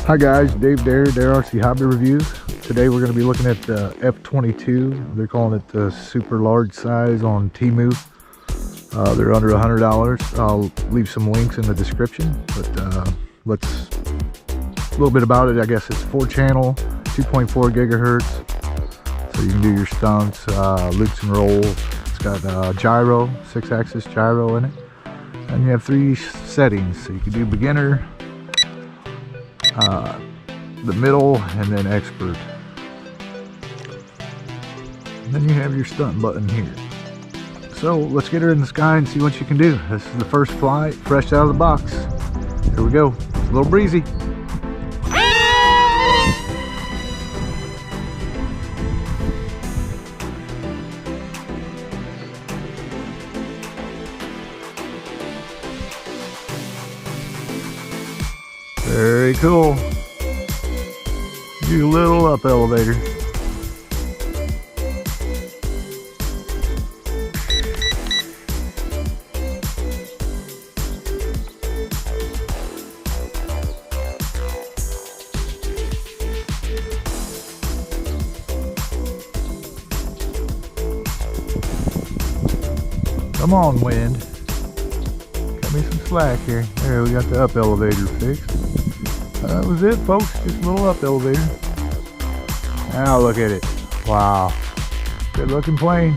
Hi guys, Dave Dare RC Hobby Reviews. Today we're going to be looking at the F-22. They're calling it the super large size on Temu. They're under $100. I'll leave some links in the description, but let's a little bit about it. I guess it's 4-channel, 2.4 gigahertz, so you can do your stunts, loops and rolls. It's got gyro, 6-axis gyro in it, and you have 3 settings, so you can do beginner, the middle, and then expert. And then you have your stunt button here. So let's get her in the sky and see what you can do. This is the first flight, fresh out of the box. Here we go. It's a little breezy. Very cool. Do a little up elevator. Come on, wind. Cut me some slack here. There, we got the up elevator fixed. That was it, folks. Just a little up elevator. Now look at it. Wow. Good looking plane.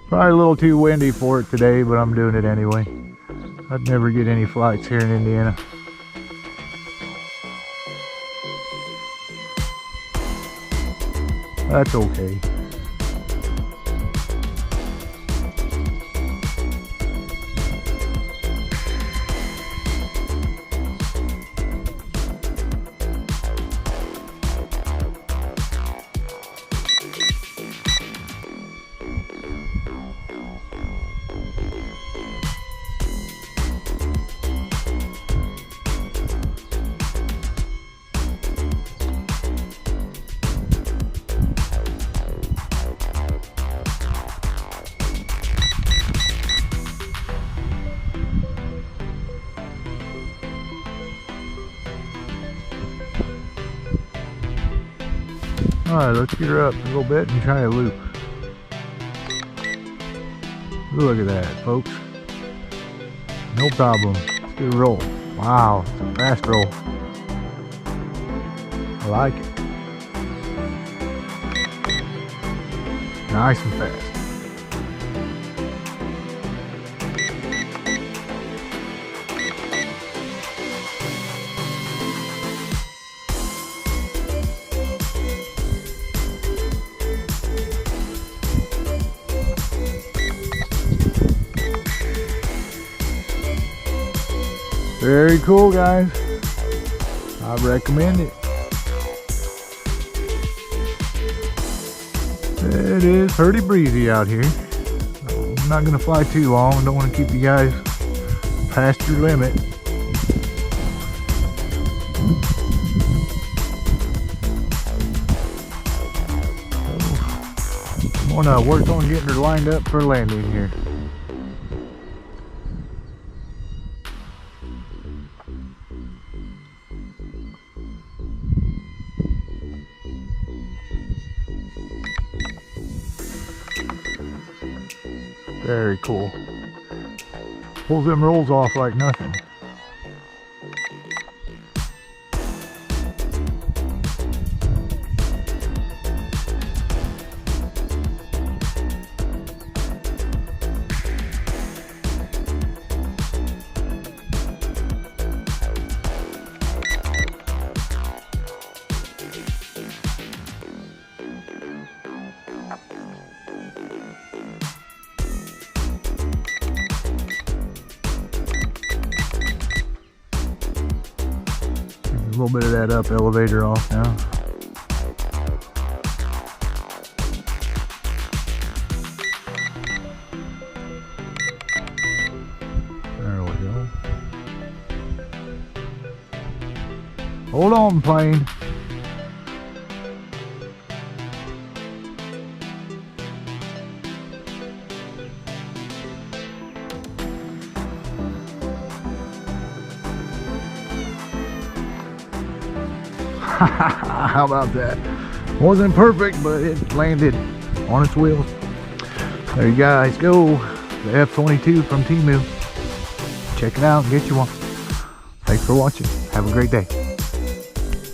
Probably a little too windy for it today, but I'm doing it anyway. I'd never get any flights here in Indiana. That's okay. Alright, let's get her up a little bit and try a loop. Look at that, folks. No problem. Let's do a roll. Wow, it's a fast roll. I like it. Nice and fast. Very cool, guys. I recommend it. It is pretty breezy out here. I'm not going to fly too long. I don't want to keep you guys past your limit. I'm going to work on getting her lined up for landing here. Very cool. Pulls them rolls off like nothing. A little bit of that up elevator off now. There we go. Hold on, plane. How about that? Wasn't perfect, but it landed on its wheels. There you guys go. The F-22 from Temu. Check it out and get you one. Thanks for watching. Have a great day.